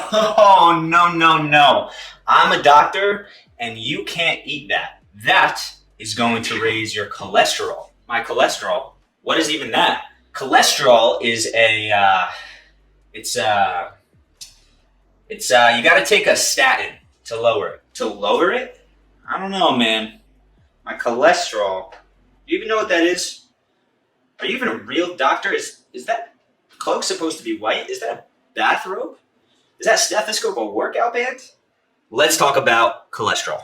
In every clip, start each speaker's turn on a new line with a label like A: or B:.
A: Oh, no, no, no. I'm a doctor and you can't eat that. That is going to raise your cholesterol. My cholesterol? What is even that? Cholesterol is you gotta take a statin to lower it. To lower it? I don't know, man. My cholesterol. Do you even know what that is? Are you even a real doctor? Is that cloak supposed to be white? Is that a bathrobe? Is that stethoscope a workout band? Let's talk about cholesterol.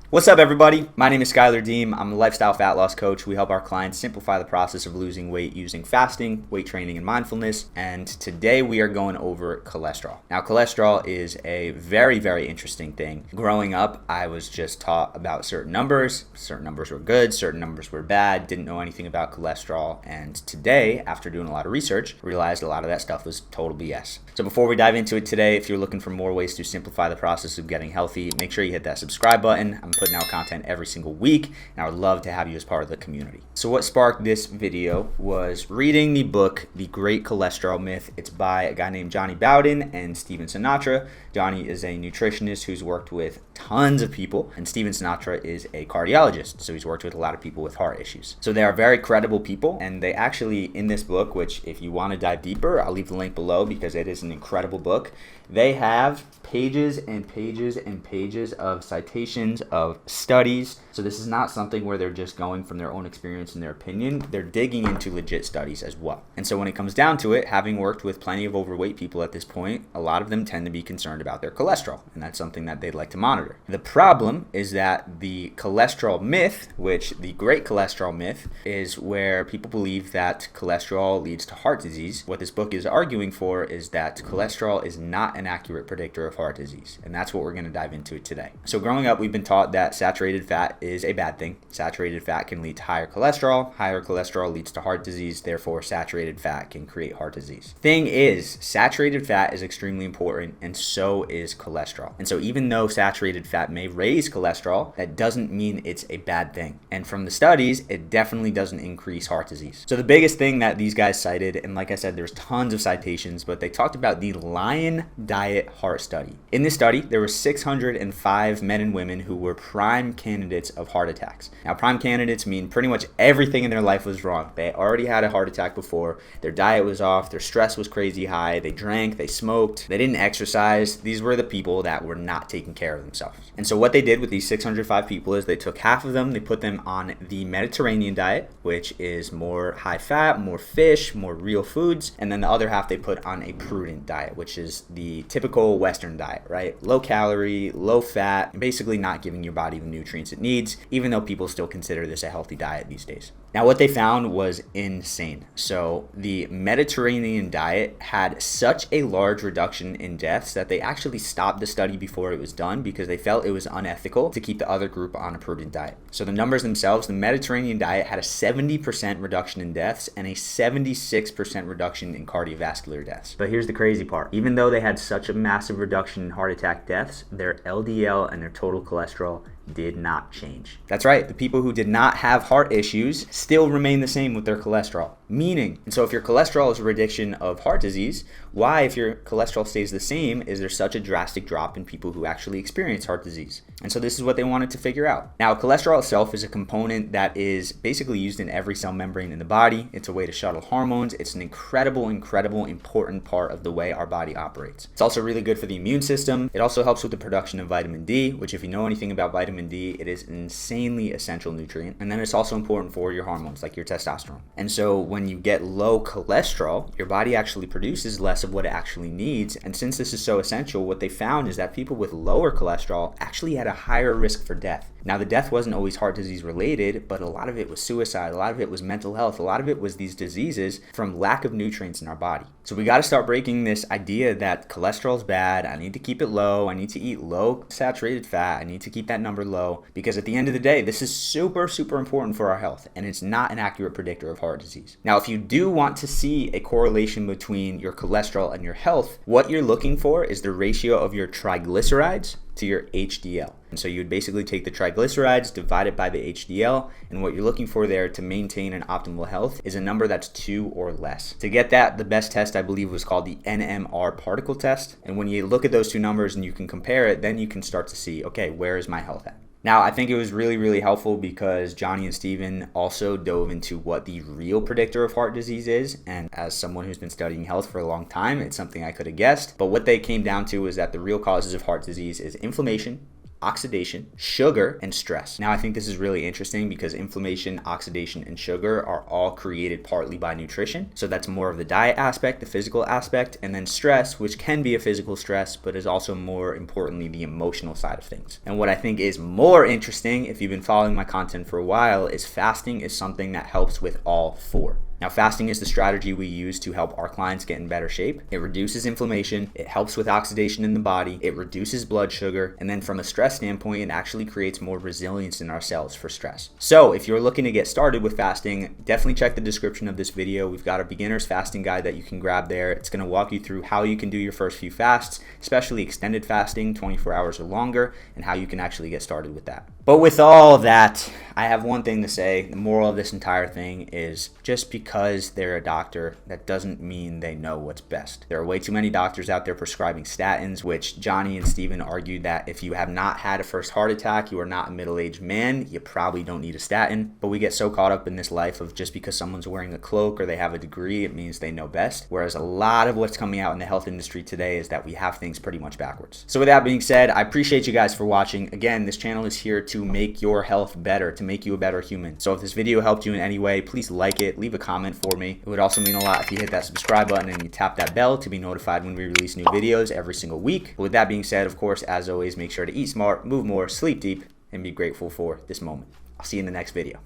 A: What's up, everybody? My name is Skylar Deem. I'm a lifestyle fat loss coach. We help our clients simplify the process of losing weight using fasting, weight training, and mindfulness. And today we are going over cholesterol. Now, cholesterol is a very, very interesting thing. Growing up, I was just taught about certain numbers. Certain numbers were good, certain numbers were bad. Didn't know anything about cholesterol. And today, after doing a lot of research, realized a lot of that stuff was total BS. So before we dive into it today, if you're looking for more ways to simplify the process of getting healthy, make sure you hit that subscribe button. I'm putting out content every single week, and I would love to have you as part of the community. So what sparked this video was reading the book, The Great Cholesterol Myth. It's by a guy named Johnny Bowden and Steven Sinatra. Johnny is a nutritionist who's worked with tons of people, and Steven Sinatra is a cardiologist, so he's worked with a lot of people with heart issues. So they are very credible people, and they actually, in this book, which if you want to dive deeper, I'll leave the link below because it is an incredible book. They have pages and pages and pages of citations of studies. So this is not something where they're just going from their own experience and their opinion. They're digging into legit studies as well. And so when it comes down to it, having worked with plenty of overweight people at this point, a lot of them tend to be concerned about their cholesterol, and that's something that they'd like to monitor. The problem is that the cholesterol myth, which the great cholesterol myth, is where people believe that cholesterol leads to heart disease. What this book is arguing for is that cholesterol is not an accurate predictor of heart disease, and that's what we're going to dive into today. So growing up, we've been taught that saturated fat is a bad thing. Saturated fat can lead to higher cholesterol leads to heart disease, therefore saturated fat can create heart disease. Thing is, saturated fat is extremely important, and so is cholesterol. And so even though saturated fat may raise cholesterol, that doesn't mean it's a bad thing. And from the studies, it definitely doesn't increase heart disease. So the biggest thing that these guys cited, and like I said, there's tons of citations, but they talked about the Lion Diet Heart Study. In this study, there were 605 men and women who were prime candidates of heart attacks. Now, prime candidates mean pretty much everything in their life was wrong. They already had a heart attack before, their diet was off, their stress was crazy high, they drank, they smoked, they didn't exercise. These were the people that were not taking care of themselves. And so what they did with these 605 people is they took half of them, they put them on the Mediterranean diet, which is more high fat, more fish, more real foods, and then the other half they put on a prudent diet, which is the typical Western diet, right? Low calorie, low fat, basically not giving your body the nutrients it needs, even though people still consider this a healthy diet these days. Now, what they found was insane. So the Mediterranean diet had such a large reduction in deaths that they actually stopped the study before it was done because they felt it was unethical to keep the other group on a prudent diet. So the numbers themselves, the Mediterranean diet had a 70% reduction in deaths and a 76% reduction in cardiovascular deaths. But here's the crazy part. Even though they had such a massive reduction in heart attack deaths, their LDL and their total cholesterol did not change. That's right, the people who did not have heart issues still remain the same with their cholesterol. Meaning, and so if your cholesterol is a prediction of heart disease, why, if your cholesterol stays the same, is there such a drastic drop in people who actually experience heart disease? And so this is what they wanted to figure out. Now, cholesterol itself is a component that is basically used in every cell membrane in the body. It's a way to shuttle hormones. It's an incredible, important part of the way our body operates. It's also really good for the immune system. It also helps with the production of vitamin D, which if you know anything about vitamin D, it is an insanely essential nutrient. And then it's also important for your hormones, like your testosterone. And so when you get low cholesterol, your body actually produces less of what it actually needs. And since this is so essential, what they found is that people with lower cholesterol actually had a higher risk for death. Now, the death wasn't always heart disease related, but a lot of it was suicide, a lot of it was mental health, a lot of it was these diseases from lack of nutrients in our body. So we got to start breaking this idea that cholesterol is bad, I need to keep it low, I need to eat low saturated fat, I need to keep that number low, because at the end of the day, this is super important for our health, and it's not an accurate predictor of heart disease. Now, if you do want to see a correlation between your cholesterol and your health, what you're looking for is the ratio of your triglycerides to your HDL. And so you would basically take the triglycerides, divide it by the HDL, and what you're looking for there to maintain an optimal health is a number that's 2 or less. To get that, the best test I believe was called the NMR particle test. And when you look at those two numbers and you can compare it, then you can start to see, okay, where is my health at? Now, I think it was really helpful because Johnny and Steven also dove into what the real predictor of heart disease is. And as someone who's been studying health for a long time, it's something I could have guessed. But what they came down to is that the real causes of heart disease is inflammation, oxidation, sugar, and stress. Now, I think this is really interesting because inflammation, oxidation, and sugar are all created partly by nutrition. So that's more of the diet aspect, the physical aspect, and then stress, which can be a physical stress, but is also more importantly the emotional side of things. And what I think is more interesting, if you've been following my content for a while, is fasting is something that helps with all four. Now, fasting is the strategy we use to help our clients get in better shape. It reduces inflammation, it helps with oxidation in the body, it reduces blood sugar, and then from a stress standpoint, it actually creates more resilience in our cells for stress. So if you're looking to get started with fasting, definitely check the description of this video. We've got a beginner's fasting guide that you can grab there. It's going to walk you through how you can do your first few fasts, especially extended fasting, 24 hours or longer, and how you can actually get started with that. But with all of that, I have one thing to say. The moral of this entire thing is just because they're a doctor, that doesn't mean they know what's best. There are way too many doctors out there prescribing statins, which Johnny and Steven argued that if you have not had a first heart attack, you are not a middle-aged man, you probably don't need a statin. But we get so caught up in this life of just because someone's wearing a cloak or they have a degree, it means they know best. Whereas a lot of what's coming out in the health industry today is that we have things pretty much backwards. So with that being said, I appreciate you guys for watching. Again, this channel is here to make your health better, to make you a better human. So if this video helped you in any way, please like it, leave a comment for me. It would also mean a lot if you hit that subscribe button and you tap that bell to be notified when we release new videos every single week. But with that being said, of course, as always, make sure to eat smart, move more, sleep deep, and be grateful for this moment. I'll see you in the next video.